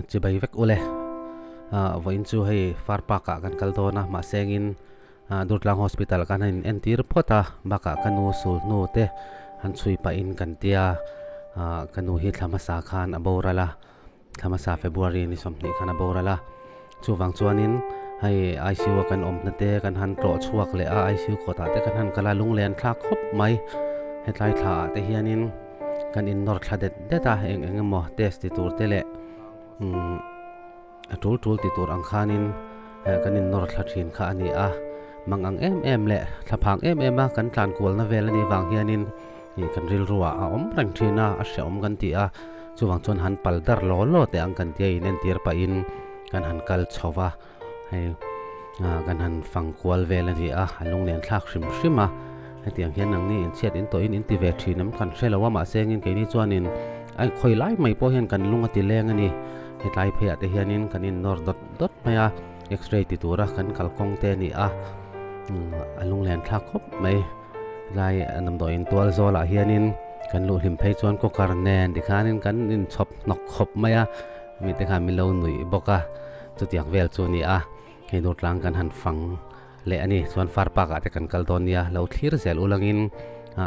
chỉ bay vek ule voin chu hei farpa ka kan kaldona ma sengin Durtlang hospital kan in entir phota baka kanu sul nu te han chui pa in kan tia kanu hi thamasa khan aborala thamasa February ni somni khan aborala chuwang chuanin hei ICU kan om na te kan han tro chuak le a ICU kota te kan han kala lunglen thla khop mai hetlai tha te hianin kan in nor thla det ta eng mo test ti tur te le tul ti tur ang khanin kan in nor thla thin kha ani a mangang em le thaphang em a kan tlan kul na vel ani wang hianin hi kan ril ruwa a om rang thina a se om kan ti a chuwang chon han paldar lo te ang kan ti in en tir pa in kan han kal chowa hei kan han fang kwal vel ani a halung nen thlak hrim a hetiang hian nang ni in chet in to in ti ve thinam kan hrelawa ma sengin ke ni chuanin ai khoi lai mai po hian kan lunga ti leng ani hetlai phea te hianin kan in nor dot maya x-ray ti tura kan kalkong te ni a alung len thla khop mai lai anam do in tual zola hianin kan lu him phei chuan ko karnen ti khanin kan in chop nok khop maya mi te kha mi lo nui boka chutiak vel chu ni a he dotlang kan han fang le ani chuan farpa ka te kan kaldonia lo thlir zel ulangin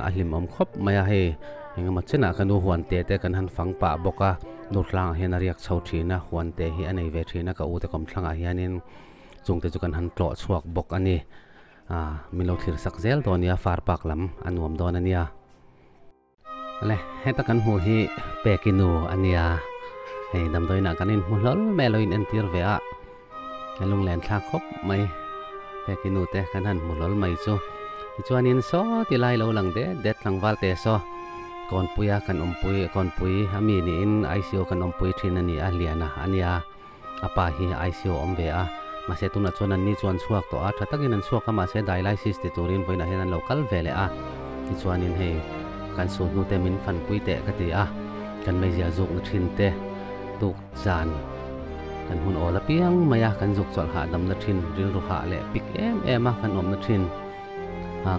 a hlim om khop maya he engama chena kanu huan te kan han fang pa boka dotlang hian ariak chho thina huan te hi anei ve thina ka u te kom thlanga hianin chungte chu kan han tlo chuak bok ani milo thlir sak zel donia farpak lam anuam don ania le heta kan hu hi pekinu ania hei damdoina kanin mulol meloin entir vea kalung len thla khop mai pekinu te kan han mulol mai chu chuanin so ti lai lo lang de det langwal te so kon puya kan kon pui ami ni in ICU kan pui thin ani a liana ania apa hi ICU om vea ma se tuna chuan an ni chuan chuak to a thatakin an chuak ma se dialysis ti turin voina hian an local vele a ti chuanin hei kan su nu te min fan pui te ka ti a kan mai zia zuk na thin te tuk zan kan hun ola piang maya kan zuk chol ha dam na thin ril ru ha le pik em a kan om na thin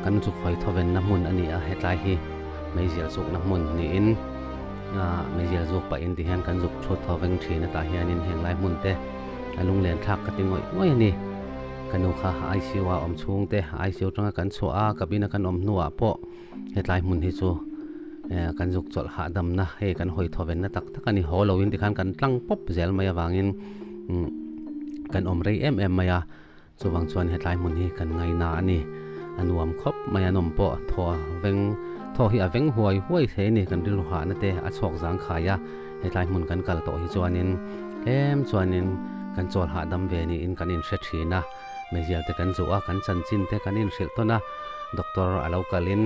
kan zuk khoi thoven na mun ani a hetlai hi mai zia zuk na mun ni in mai zia zuk pa in ti hian kan zuk thot thoveng thina ta hianin henglai mun te alung len thak ka tingoi oi ani kanu kha ICU a om chung te ICU tanga kan chu a kabina kan om nuwa po hetlai mun hi chu kan juk chol ha dam na he kan hoi thoven na tak tak ani holowin ti khan kan tlang pop zel maya wangin kan om rei em maya chuwang chuan hetlai mun hi kan ngai na ani anuam khop maya nom po tho hi aveng huai the ni kan ril ha na te a chok jang khaya hetlai mun kan kal to hi chuanin chuanin kan chol ha dam ve ni in kan in hre thina mezial te kan zuwa kan chanchin te kan in hril tona doctor alo kalin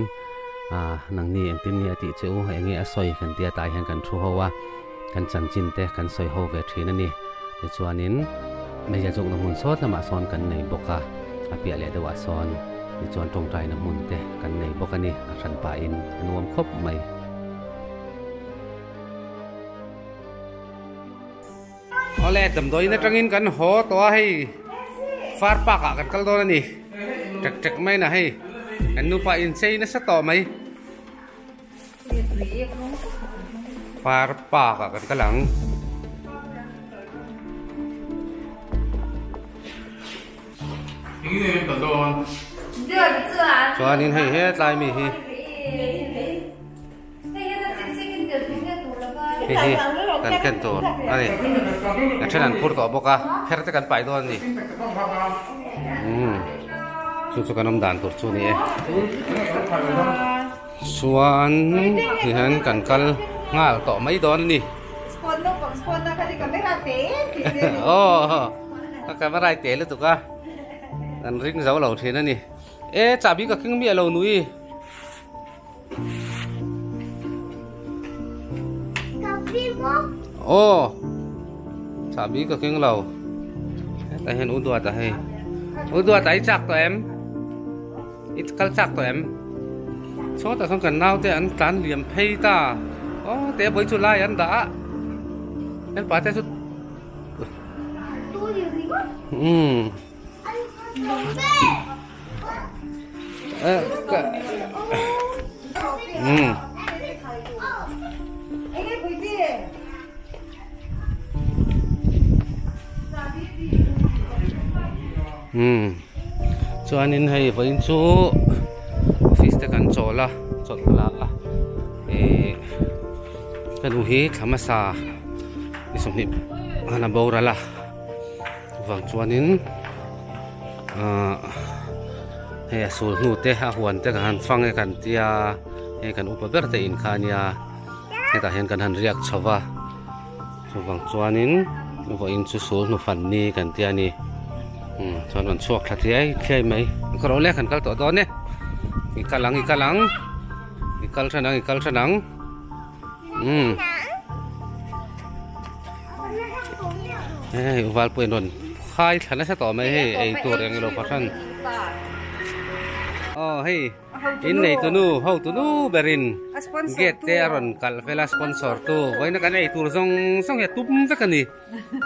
nang ni engtin ni ati cheu engi asoi kan tia tai han kan thu howa kan chanchin te kan soi ho ve thina ni le chuanin mezial jong na mun sot lama son kan nei boka apia le dewa son ni chuan tong tai na mun te kan nei boka ni a than pa in anuam khop mai ole damdoi na tangin kan ho to hei farpa ka kan kal don ani tek mai na hei kan nu pa in sei na sa to mai farpa ka kan kalang ini kan don chuanin hei he tlai mi hi hi kan ken to ani kan chenan pur to boka kher te kan pai don ni chu kan om dan tur chu ni suan hi han kan kal ngal to mai don ni spon na kali kamera te camera te lu tu ka kan ring zau lo the na ni chabi ka king mi lo nui chabi ka king lo ta hen udua ta hay udua ta chak to em it kal chak to em so ta song kan nau te an tan liam phei ta te boi chu lai an da en pa te su chuanin hei voin chu office te kan chola chotla kan u hi thamasa isomni ana borala wang chuanin hei asul nu te a huan te kan fang e kan tia e kan upaber te in khania heta hen kan han riak chawa chuwang chuanin voin chu sul nu fan ni kan tia ni chuan an chuak thla ti ai thlei mai karo le kan kal to do ne ikalang ikal thanang hei uwal pui non khai thana sa to mai hei ei tur eng lo pathan hei in nei tu nu berin get te aron kal vela sponsor tu voina kan ei tur song he tum ta kan ni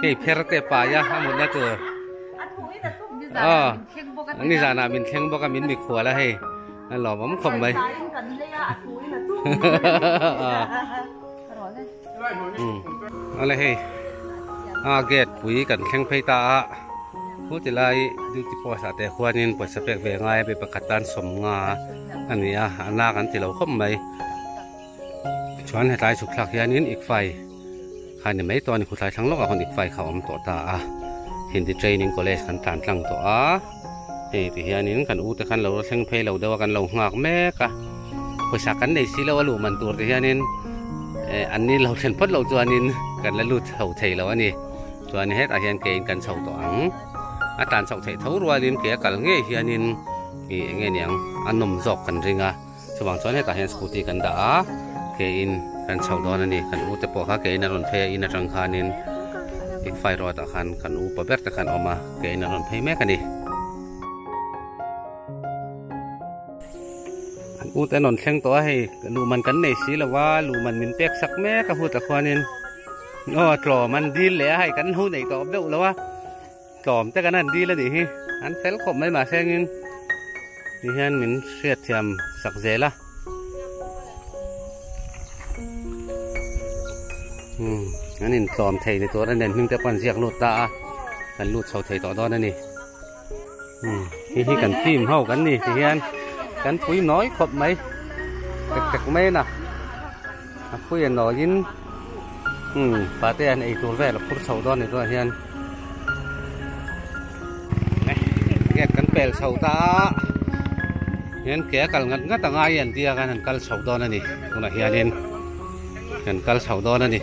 hei pher te pa ya amon na tur ni zana min thleng boka min mi khwala hei lo bom khom mai ala hei get pui kan thleng phei ta hu ti lai du ti po sa te khwanin poisa pek ve ngai be pakatan som nga ania ana kan ti lo khom mai chuan hetai chu khlak hianin ik fai khani mai to ni khutlai thang lok a kon ik fai khawm to ta hindi training college kan tlan tlang to hei ti hianin kan u te kan lo thleng phei lo dewa kan lo ngak me ka poisa kan nei si lo lu man tur ti hianin an ni lo thlen phot lo chuanin kan la lut ho thei lo ani chuan het a hian ke in kan chho to ang atan chho thei tho rualin ke kal nge hianin i nge niang anom jok kan ringa chuwang chuan heta hian scooty kan da ke in kan chho don ani kan u te po kha ke in ron phei in atang khanin ik fai ro ta khan kan u pa ber ta khan oma ke in ron phei me kani u te non thleng to hei lu man kan nei si lawa lu man min pek sak me ka hu ta khwanin tlo man dil le hai kan hu nei to deuh lawa tlom te kan an dil la di hi an fel khom mai ma sengin ti hian min hriat thiam sak zela anin tlom thei ni tur an nen hming te pan ziak lut ta kan lut chho thei to don ani hi kan tim ho kan ni ti hian kan pui nói khop mai tek mai na pui an no in pa te an ei tur ve la phur chho don ni to hian get kan pel chho ta hian ke kal ngat anga yan tia kan an kal chho don ani tuna hianin kan kal chho don ani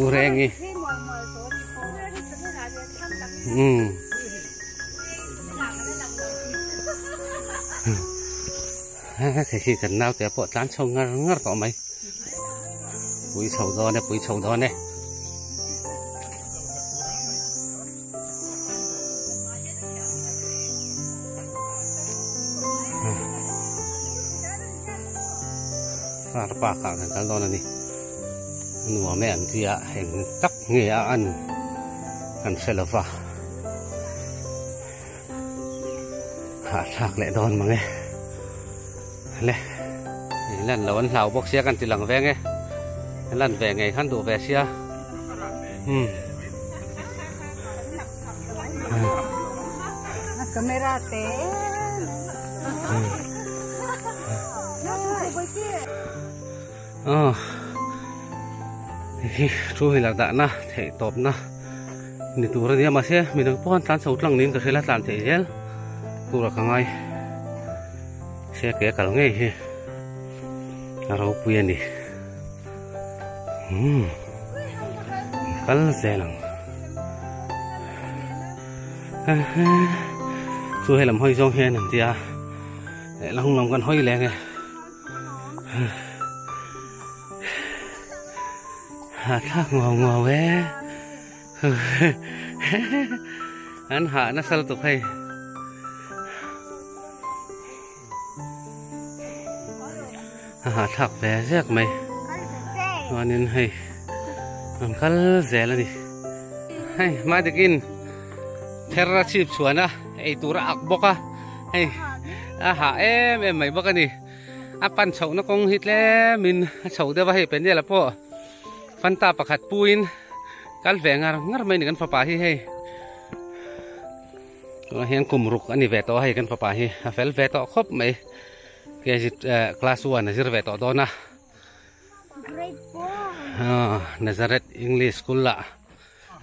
urengi thì khi cần nào thì bộ tán sâu ngắt có mấy bụi sầu đó này pha cả cái đó này nua mẹ anh kia hình tắc nghề ăn ăn xe là pha hạ thạc lại đòn mà nghe lẹ lần là anh lào bốc xeกันตีหลังแวงไงlần về ngày khăn đổ về xe camera te chú hình lạc đạn na thể tộp na nên tụi nó mà xe mình đang quan tan sầu lăng nín cái xe là tàn thể hết tụi là càng ai xe kế cả ngay he rau puyen đi cắn xe lằng chú hay làm hơi rong he nằm tia để lòng lòng con hơi lẹ nghe thác ngầu bé anh hạ nó sao tục hay thác bé rác mày cho nên hay làm cắt rẻ là đi hay mai được in terra chip chuan á ai tu ra bốc á hay hạ em mày bốc cái gì pan chậu nó cũng hít lẽ mình chậu đây vậy bên đây là po Fanta pakhat puin kal ve ngar mai ni kan papa hi hei hian kumruk ani ve to hei kan papa hi a fel ve to khop mai ke class 1 azir ve to dona grade 4 Nazareth English School la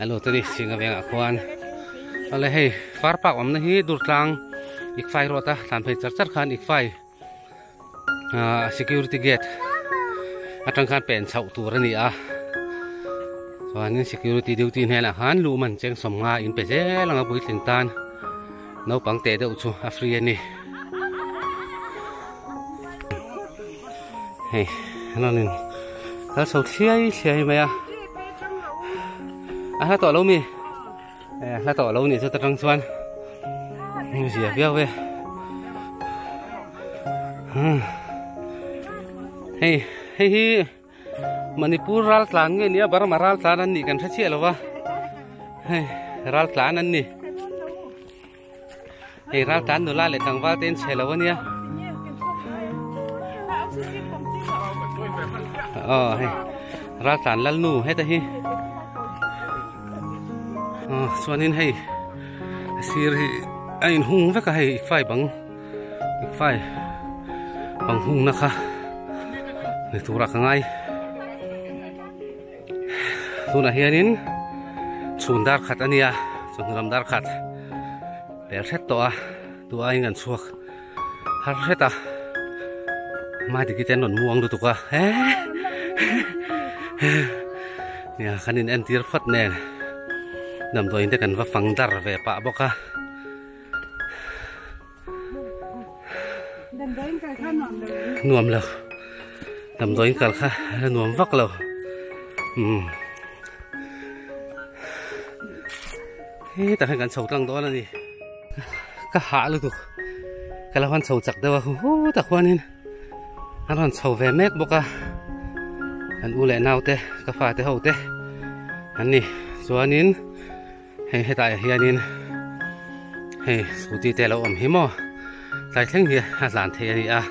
alo tani singa venga kwan ale hei far pak om na hi durtlang ik fai rota tan phei char khan ik fai security gate atang khan pen chau tur ani a so anin security duty hela han lu man cheng som nga in pe je langa bui tling tan no pang te deuh chu a free ani hei hanin kal so thiai mai a ha to lo mi la to lo ni chu ta tang chuan ni sia viau ve hei Manipur ral tlan nge nia bar maral tlan an ni kan tha chi lowa hei ral tlan an ni hei ral tlan no la le tangwa ten chhelowa nia hei ral tlan lal nu he ta hi suanin hei sir hi ain hung ve ka hei fai bang hung na kha ni tura ka ngai tuna hianin chundar khat ania chunram dar khat per set to a tu a ingan chuak har seta ma di kiten non muang du tuka nia khanin en tir phat nen nam do inte kan va fang dar ve pa boka nuam lo nam do in kal kha nuam vak lo ta hay gan sầu trăng đó là gì cá hạ luôn tụ cái là hoàn sầu chặt đâu ta khoan nên hắn hoàn sầu về mét bốc à hắn u lệ nào thế cá phá thế hậu thế hắn nè số nín hay tại hiện nín hay số ti tè lâu ẩm hiếm mò tại thế gì hạt làn thế gì à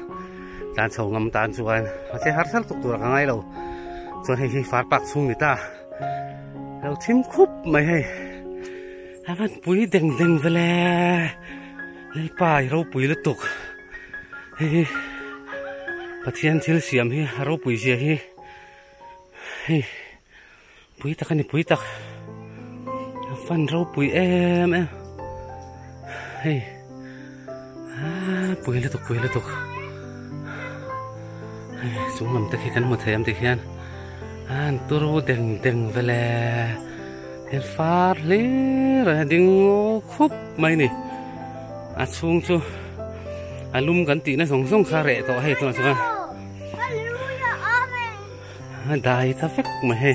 làn sầu ngâm tàn chuan họ sẽ hát sắc tục tụ là ngay đâu chuan hay phát bạc sung người ta đâu chim khúc mày hay Avan pui deng vele lei pai ro pui lutuk hi pathian thil siam hi ro pui sia hi pui tak ani pui tak fan ro pui em hi pui lutuk sung mam tak kan mo thayam te hian an turu deng vele Hel far le ra ding khup mai ni a chung chu alum kan ti na song kha re to he to cha hallelujah amen dai ta fek ma he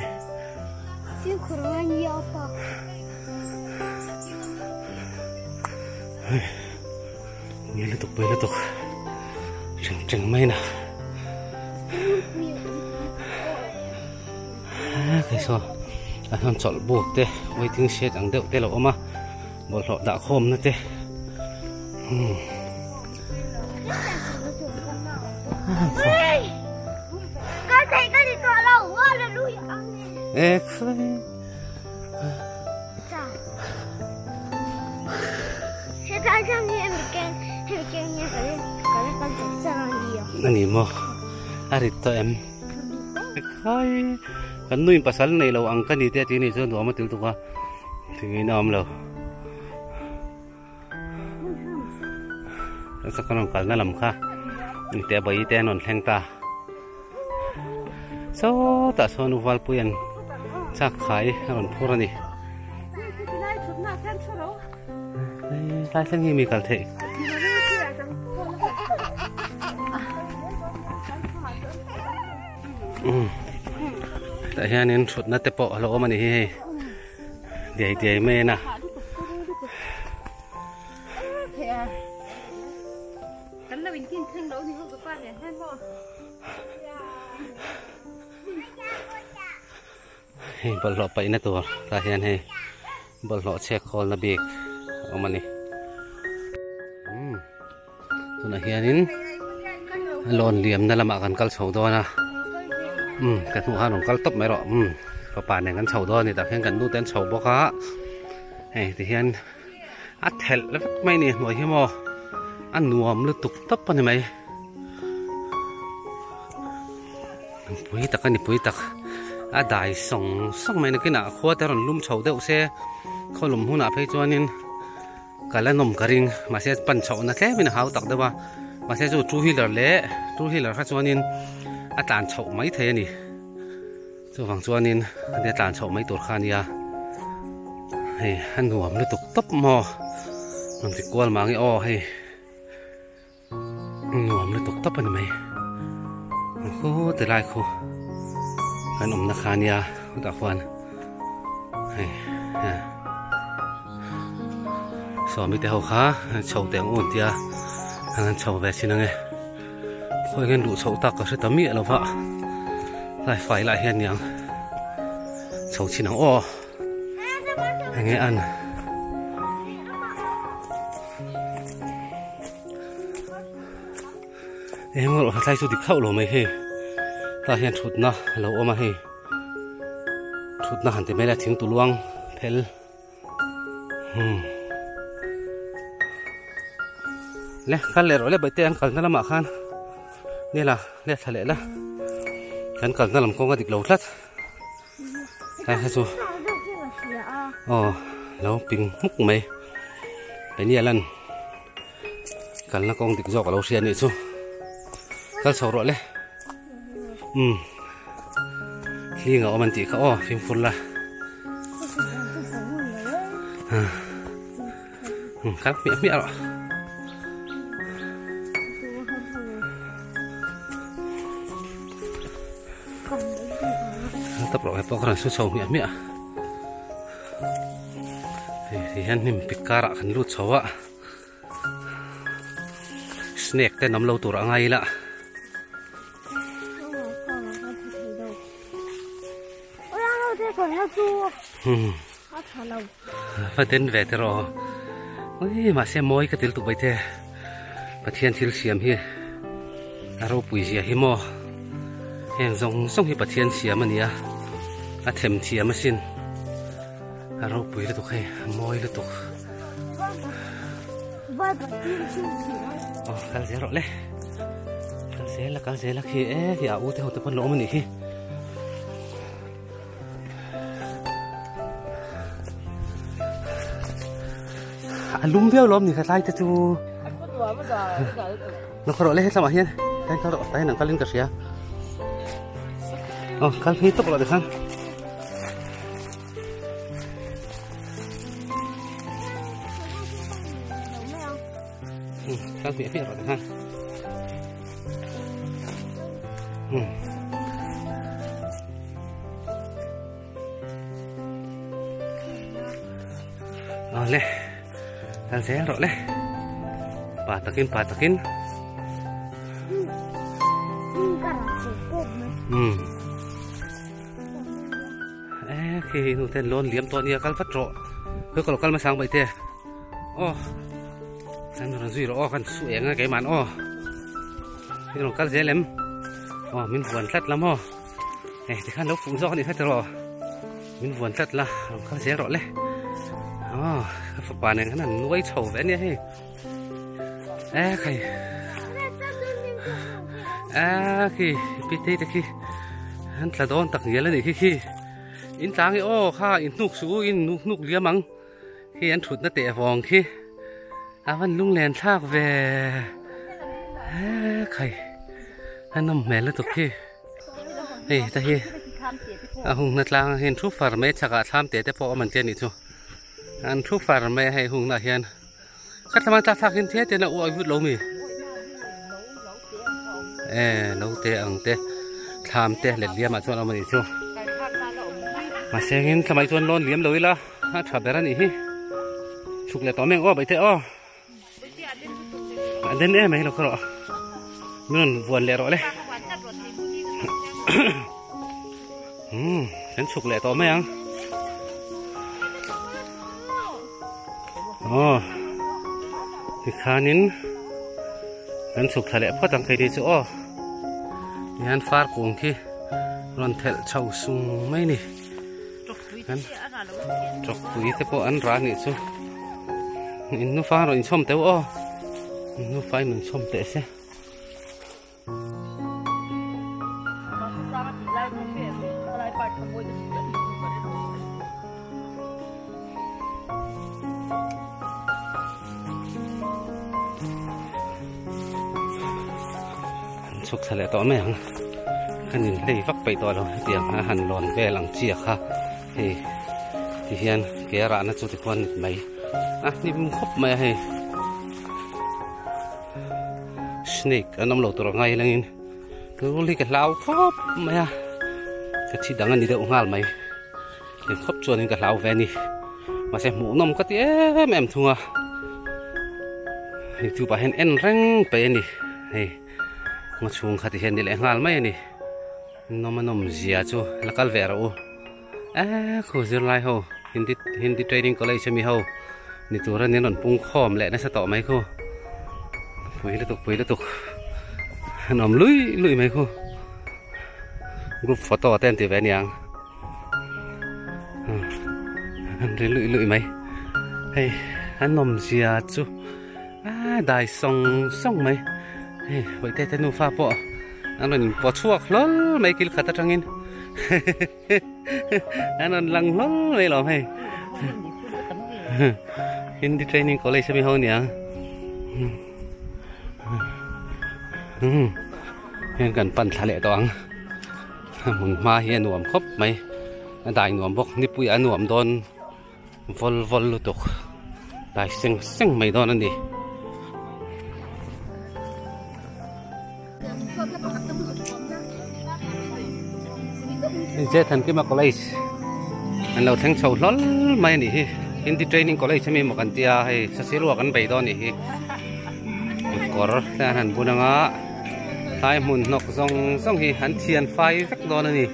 sin khurang ya pa ni le tok cheng mai na cái so anh chọn buộc thế, waiting shed ang đeo thế là ôm à, bỏ lọ đã khom nữa thế. Con thấy cái gì to lâu, hallelujah amen. Ê khơi. Hiện tại trong như em kêu như cái con thấy sao nhiều. Anh đi mo, ari to em. Khơi. Kan nuôi pasal này lâu ăn cái gì thế thì này sơn đồ mà tiêu thụ à, thì người nào lâu, sao con ông nó làm kha, mình té bấy té non theng ta, sao ta sao nuval puyan, chắc khai non phura ni, sai sang gì mi kal thế. Tại hiện nên suốt nát tép bỏ lỗ mà này để mê nè bật lọ bậy nè tụi tại hiện hay bật lọ xe khol là big ở mà này tụi này hiện nên lon liềm nè là mà cần cal sầu đó nè กันหัวหนองกัลตบไม่หรอพอป่านเนี่ยกันเฉาดอนนี่แต่เพียงกันดูเต้นเฉาบ่ค่ะเฮ้ยที่เห็นอัดเทลแล้วไม่เนี่ยหน่วยที่มออันหนวมหรือตุกตบปะนี่ไหมปุยตักกันนี่ปุยตักได้ส่งไม่นึกกินขวดแต่รอนลุ่มเฉาเดียวเสียเขาลุ่มหัวหน้าไปจวนนินกันแล้วนมกระริงมาเสียปั่นเฉานะแค่ไม่น่าหาวตักเดียวมาเสียจูฮีเลอร์เละจูฮีเลอร์ข้าจวนนินอาจารย์เฉาไม่เทนี่จู่ฝั่งจวนนินอาจารย์เฉาไม่ตัวขานยาเฮ้ยอันหนวมหรือตุกตบมอมันติดกวนมาไงอ้อเฮ้ยหนวมหรือตุกตบปะนี่ไหมโอ้โหแต่ลายคูขนมนักขานยาตะควันสอนมีแต่หัวขาเฉาแต่งอุ่นเดียอันเฉาแบบชินังไงคอยกันดูเฉาตักก็ใช้ตะมีแล้วพะลายไฟลายเฮียนยังเฉาชินังอ้ออย่างเงี้ยอันมันเราใช้สุดที่เข้าเราไม่เฮตาเห็นชุดนะเราเอามาให้ชุดนะหันแต่ไม่ได้ทิ้งตัวลวงเพลเล่กันเลยเราเล่ใบเตี้ยกันนั่นละมาขันนี่ล่ะเล่ทะเลละกันนั่นลำคงก็ติดเหลาทัดใช่สู้อ๋อแล้วปิงมุกไหมไอ้นี่ลั่นกันละกองติดจอกเราเสียนี่สู้กันสาวเราเลยที่เงามันจีเขาอ้อฟิล์มฝุ่นละครับเมียหรอตับเราให้พวกเราสู้ชาวเมียที่ฮันนี่ปิการะขันรูดชาวะสเน็กแต่น้ำเราตัวอะไรละประเด็นเวทรอมาเสียมอยก็ติลตุไปเถอะประเทศที่เสียมเฮเราปุยเสียหิมอเห็นส่งให้ประเทศเสียมันเนี่ยอาเทมเสียมาสินเราปุยเลยตุกให้มอยเลยตุกกันเสียหรอเลยกันเสียละคืออย่าอู้แต่หัวตะพันล้มมันนี่ลุ่มเบี้ยวล้มนี่ใครใส่จะจูน้องขอเล่ให้สมัยเฮียได้ขอไปหนังก็เล่นกระเสียอ๋อคันพี่ตกหลอดเด็กขันคันพี่หลอดเด็กขันอ๋อเล่กันเสียหรอเลยปาตักินคือหนูเต้นล้นเหลี่ยมตัวนี้กันฟัดโจเพื่อกันมาสั่งไปเตะอ๋อฉันรู้สึกว่ากันสวยงั้นแกมันอ๋อที่เรากันเสียเหลี่ยมอ๋อมินหวนสัดละมั้งที่ขันเราฟุ้งซ่อนนี่ให้ตลอดมินหวนสัดละเรากันเสียหรอเลยอ๋อฝักปานเนี่ยขนาดนุ่ยโฉบแบบนี้ให้ใครคือพิธีตะกี้อันสะดอนตักเยอะแล้วนี่คืออินจางไอ้อ้อข้าอินนุกสู้อินนุกเลี้ยมังคืออันถุดน่ะเตะฟองคือวันลุงแลนทากแวใครอันน้ำแม่แล้วตุกคือตะกี้หงนัดลางเห็นทุกฝ่ายไม่ชักทำเตะแต่พอมันเจนิจูอันทุกฝ่ายไม่ให้หงน่ะเห็นก็ทำมันทักเห็นเทียเตน่ะอวยวุ้ดลงมีเราเตะเตะทำเตะเลี้ยมาชวนเรามาดิจูมาเสียงทำไมชวนร้อนเลี้ยมเลยล่ะถ้าแบบนี้ฉุกเลยต่อแม่งอ้อไปเตะอ้ออันเด่นไหมเราก็รอมันวนเลยรอเลยฉันฉุกเลยต่อแม่งอ๋อที่ขานินฉันฉุกทะเลเพราะตั้งใจดีจ้ะอ้อยันฟาดกุ้งที่ ron thel chau sung mai ni kan trok pui te po an ra ni chu in nu fa ro in som te o nu fa in som te se chúc thà lệ tỏ mày hằng anh nhìn thấy vắt bày tỏ rồi tiền hành lòn về lằng chia ha thì hiền cái ra nó chụp con mày đi khóc mày hay snake anh nằm lột tụi ngay lên cứ lấy cái lao khóc mày cái chi đắng anh đi đâu ngal mày thì khóc chuồn lên cái lao về đi mà xem mũ nằm cái tía em thua thì chụp bài hen răng về đi này mà chung khát thì hiện đi lại ngal mấy nè nó mà nằm dìa chú là cal vẻ rồi khổ dữ lại hồ hindi trading college cho mi hồ nè tụi nó nên còn pung khom lại nó sẽ tỏ mấy cô quấy liên tục nằm lưỡi mấy cô group photo tên thì vẻ nhàng lưỡi mấy hay anh nằm dìa chú đại song mấy vậy thế nu pha po anh còn po chuộc lắm mấy kilo khát trăng in anh còn lăng lắm mấy lắm hay Hindi training college sa mihaw niya yan kan panthale to ang mong ma hian nuam khop mai dai nuam bok ni pui anuam don vol lutuk dai seng mai don ani je than ki ma college an lo thang chau lol mai ni hi Hindi training college sa mi mo kan tia hay sa silwa kan bai don ni hi kor ta han bunanga hai mun nok song hi han thian fai vek don ani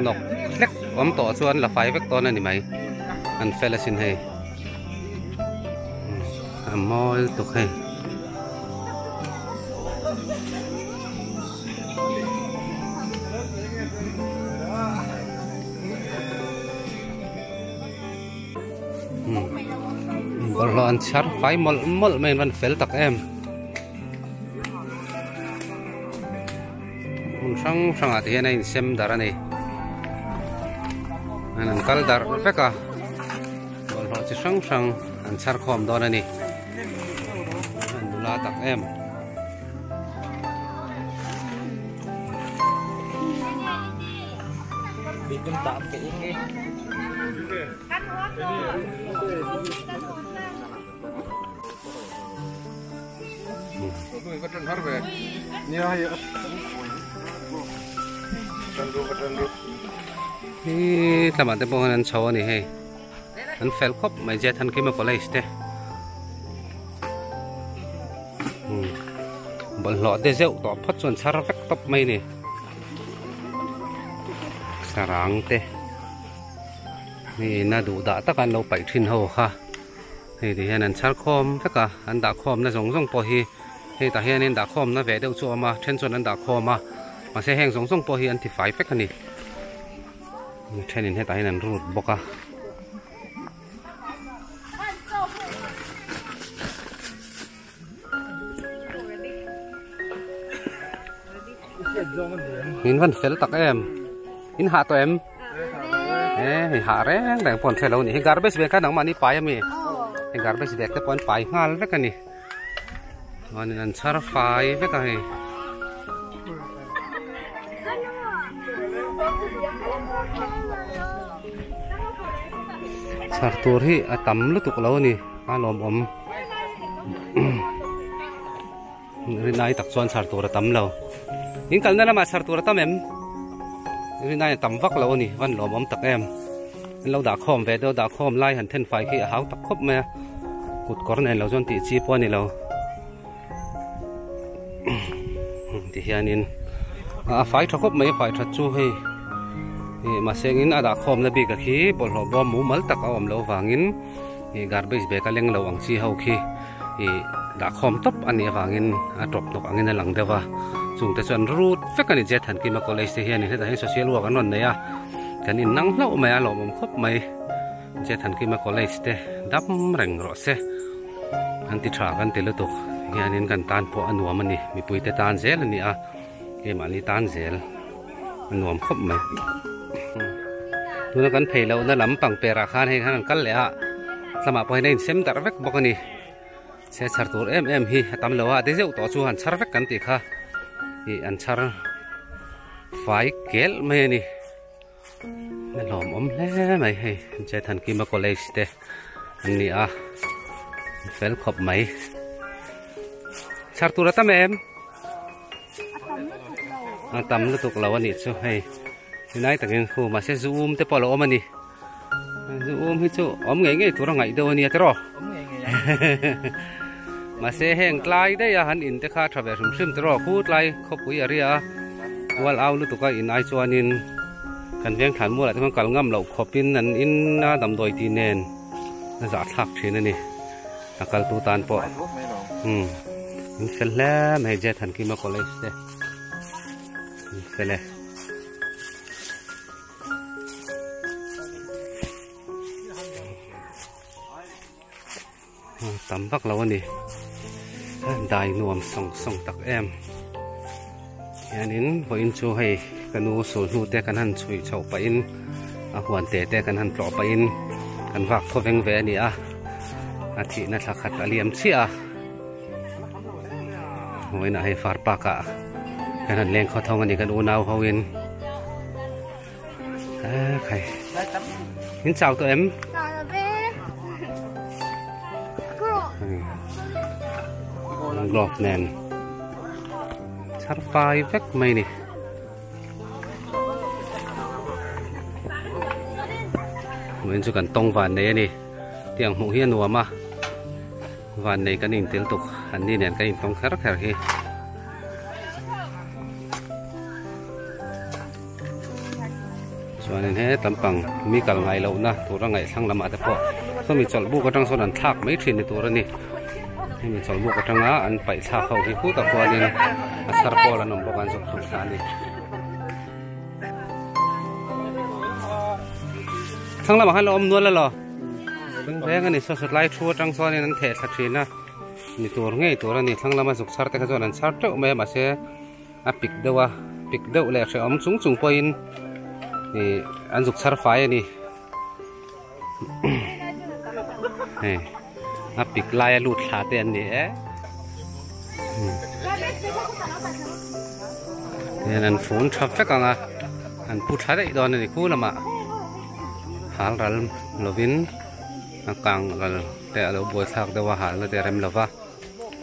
nok lek om to chuan la fai vek don ani mai an felasin hay amol to hay Lon char phai mol men van fel tak em sang ati này xem dar này anh kal dar veka bol ho chi sang an char khom don ani an dula tak em bikin tak ke ini có trần hết về nhiều hay trần đu thì làm ăn tempo anh cháu này hay anh phèn khóc mày dễ thân kia mà có lấy thế bọn lọ để rượu tỏ phát chuẩn sát vách tóc mày này sarang thếนี่น่าดูด่าตะกันเราไปทิ้งหัวค่ะthì hiện anh char khom tất cả anh đã khom nó giống po hi thì ta hiện anh đã khom nó về đâu chỗ mà trên chỗ anh đã khom mà sẽ hẹn giống po hi anh thì phải phép cái này trên này hiện tại anh rút bọc à in vẫn phải tắc em in hạ tụi em hạ đấy đang còn xe lâu nhỉ garbage về cái nóng mà đi phải em garbage về cái con phải ngal với cái này anh ăn char phải với cái này char tour hi tắm lúc tục lâu nhỉ lom om rinai tak chuan char tour tắm lâu những cái này là mà char tour tắm em rinai tắm vắc lâu nhỉ van lom om tak em lâu đã khom về đâu đã khom lai hẳn thân phải khi háo tắc khóc mà cụt cỏ này lâu chọn tỉ chi po này lâu thì hiện in phải thắc khóc mấy phải thật chu hay mà xem in đã khom là bị cái khí bỏ lò bom mũ mal tắc ôm lâu vàng in garbage về cái leng lâu ang chi hậu khi đã khom top anh ấy vangin drop nok angin lang dewa chung te chuan root fek ani je than ki ma college te hian he ta hi social work anon nei a kan in nang hlo mai a lo mom khop mai je than ki ma college te dam reng ro se an ti tha kan te lu tu hian in kan tan po anuam ani mi pui te tan zel ani a ke mani tan zel anuam khop mai tu na kan phei lo na lam pang pera khan he khan kal le a sama po nei sem tar vek bok ani se char tur em hi tam lowa de zeu to chu han char vek kan ti kha hi an char fai kel mai ni me lom om le mai he je than ki ma college te an ni a fel khop mai char tur ta em tam lu tuk lo ani chu hei nai takin khu ma se zoom te polo om ani zoom hi chu om ngai tur ngai do ani atero mà xe hẹn lại đây à hắn in te kha travel sum tro khut lai khop pui aria wal au lu tuka in ai chuanin kan veng than mu la thong kal ngam lo khopin an in na dam doi ti nen na za thak thin ani akal tu tan po in sella mai je than ki ma college te sele tắm vắc lâu ani đài nuông song tắc em hiện in với in chu hay canu sổ nu te kan han chui chậu pa in hoàn te kan han pro pa in kan vak tho veng ve ni a thi na thakhat aliam chi a hoi na hay far pa ka kan han leng kho thong ani kan u nau ho in khai in chào tụi em glove nen char fai vek mai ni mình chu kan tong van nei ni tiang mu hian nuam a van nei kan in tel tuk an ni nen kan in tong khar khar hi chuan he tampang mi kal ngai lo na tura ngai thlang lama te po so mi chol bu ka tang son an thak mai thin ni tura ni mi chol bu ka tanga an pai tha khau hi khu ta kwanin asar pol anom bokan sok sok sa ni thang lama han lo om nual la lo beng beng ani so sat lai thu tang son ni an the tha thina ni tur ngei tur ani thang lama sok sar te ka zon an sar te me ma se a pik deuh le se om chung chung poin ni an zuk sar fai ani hey a pik lai lut thla te an ni an phone traffic anga an pu thla dei don ni khu lama hal ral lovin akang ral te alo boi thak dewa hal na te rem lova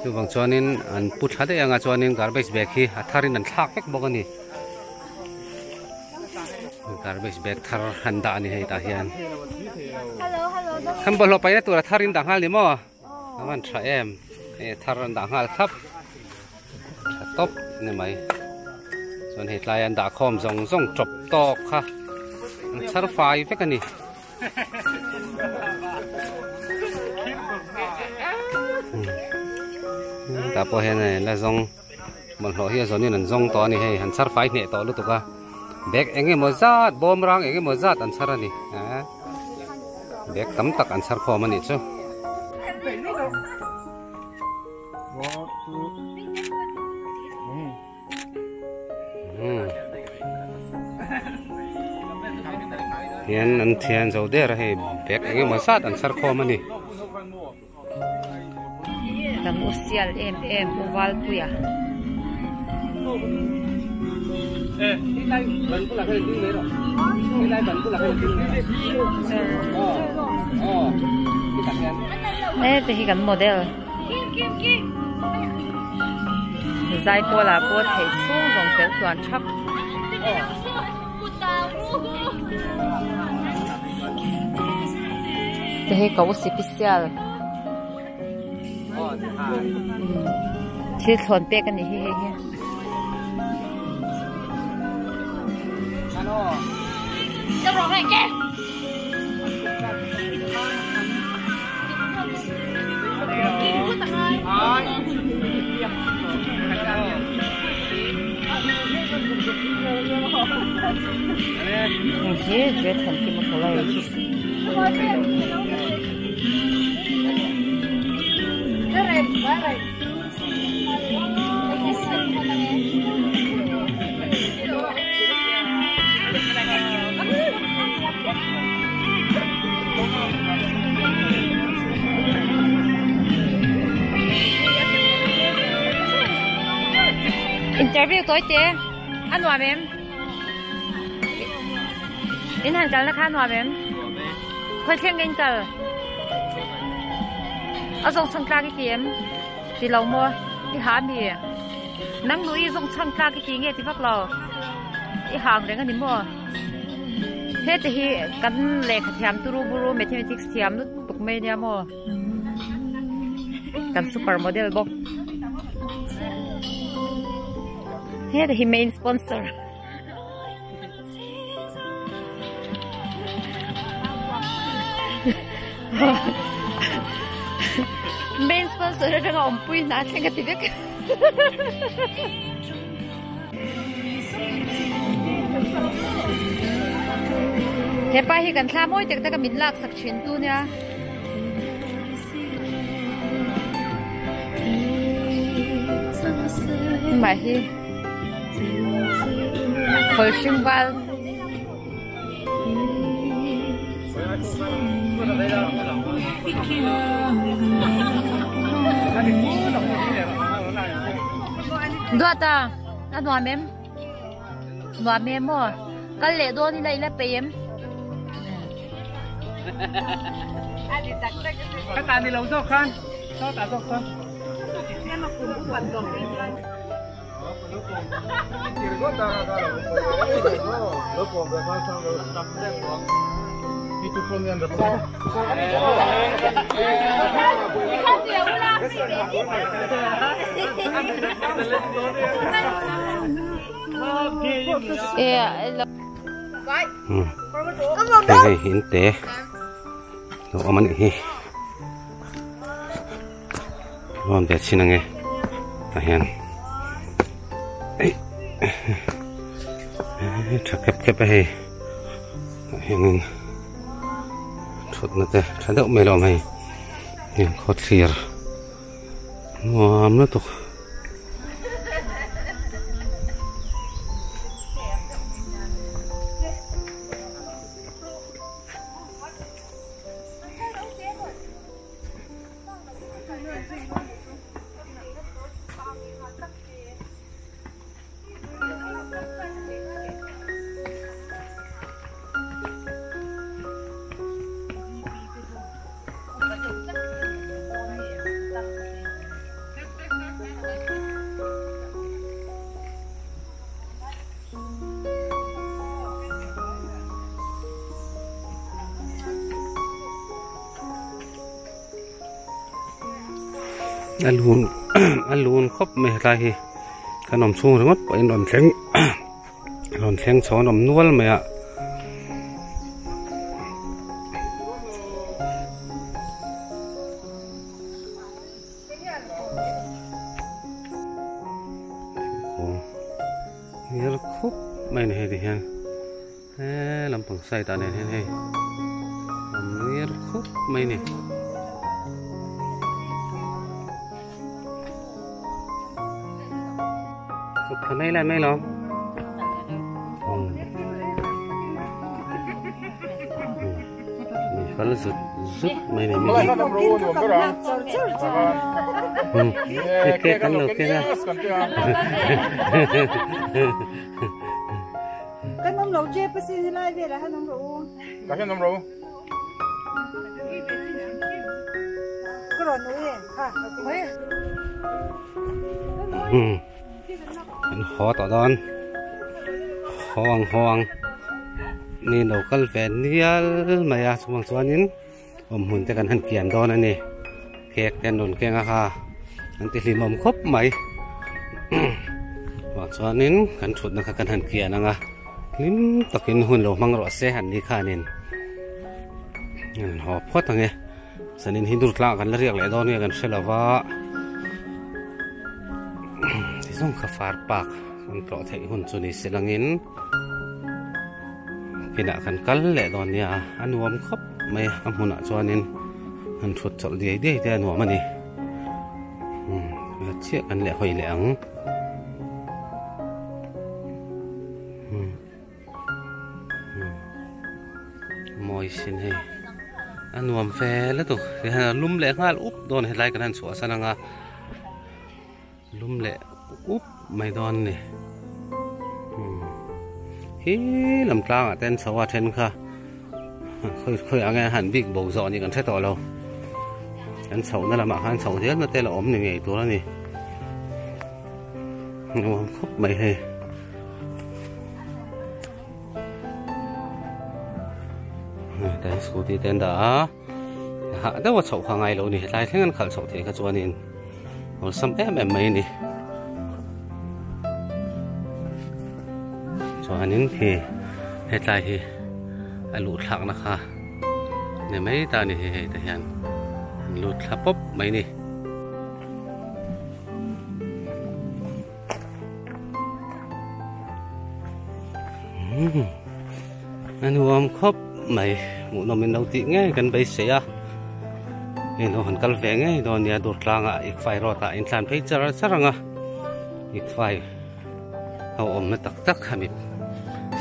tu bang chuanin an pu thla dei anga chuanin garbage bag hi atharin an thak vek bok ani garbage bag thar handa ni hei ta hian kham bolo pai na tur tharin dang hal ni mo awan tha em e tharan dang hal khap top ni mai chon he tlai an da khom zong chop tok kha char fai vek ani ta po he này la zong mon lo hi zon ni nan zong to ni hei han char fai ne to lu tu ka bag enge mo zat bom rang enge mo zat an char ani bag tam tak an char kho mani chu hian an thian zo der hei bag enge mo zat an char kho mani tam usial em oval puya lai ban pula khai ting le ro lai ban pula khai ting le ki ta hian te hi kan model zai po la po thei chung rong tel tuan thak te hi ko special thil thon pe kan ni hi Đâu rồi này kia. Kim của tặng ơi. dễ thành cái mà lấy interview tối té anh nói em in hàng trăm là khăn nói em khơi khen in cả ở trong sân ca cái kiếm thì lâu mua thì hám gì nắng núi trong sân ca cái kiếm nghe thì phát lò cái hàng đấy cái gì mua hết thì cắn lệ khát hiểm tu buru mathematics hiểm nó tục mấy nha mua cắn supermodel box hết thì main sponsor main sponsor đang ông Pui nát lên cái tivi thế pa hi kan thla moi tek taka min lak sak thin tu nia mai hi khol shimwal Dua ta, anh nói mềm mà, cái lệ đôi như này là bém. Các bạn đi lâu dọc khăn, sao ta dọc khăn? Em mà cùng cũng vận động đi chơi. Hey, inte. No, man hi. Ron bet sinange. Ayan. Kep hey. Ayan. Thut na te. Thadok melom hey. Yan khot clear. Nuam na to. alun khop me lai kanom chung rangot pa in lon thleng chon om nual me a mir khop mai ne he hian lampang sai ta ne he mir khop mai ne thằng này là mấy lắm, phải là rút mấy này mấy cái cắn được cái ra, cái nấm lẩu chè bác sĩ lại về là hai nấm lẩu, cái nấm lẩu, cái rồi nuôi à, khó tỏ đón hoang nên đầu cල් vẹn nial mày à xuống xuống nín hùn te kan han kian đón anh nè kẹt đèn đồn kẹt ha anh ti lim khop mày và xuống nín kan chut na kan han kian anga lim takin hun lo mang ro se han ni kha nín nên họ phốt thằng nghe sanin hindu tla kan la riak le đón nghe kan selawa song khafar pak an tro thei hun chu ni selangin kina kan kal le don nia anuam khop mai amuna chuanin an thut chol dei dei te anuam ani che kan le hoi le ang moi sin hei anuam fe la tu lum le ngal up don he lai kan han suwa sananga lum le up mai don ni hi lam tlang a ten sawa then kha khoi ange han big bo zo ni kan the to lo kan sau na lama han sau thial na te la om ni ngei tu la ni nuam khop mai he cái scooty tên đã hạ đâu mà sầu hàng ngày lâu nè lại thấy ngân khẩn sầu thế cái chỗ này một xăm em mấy nè chỗ này thì hiện tại thì anh lụt lạc nè kha nè mấy ta nè thì hiện lụt lạc bóp mấy nè anh nuông khóc mày muốn nó mình đầu tiên nghe gần bây giờ thì nó hẳn cần về nghe đó nhà đột lang à ít phải rồi tại insan phải chara chara nga ít phải hậu ôm nó tắc tắc hả mình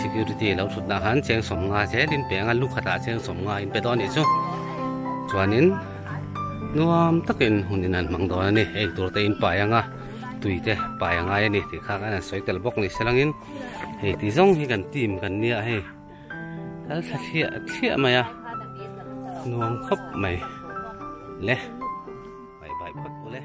security lâu suốt là hắn chèn sòng nga chế đến bèn ăn lúc khát chèn sòng nga in bê đó này chứ cho nên nó tất nhiên hồn nhiên ăn măng đó này anh tôi thấy in bài nga tùy thế bài nga này thì khác anh soi cái bọc này sẽ lang in thì tí giống thì cần tìm cần nia hay cái thiệt mày à nuông khóc mày lẽ bye bye bắt lẽ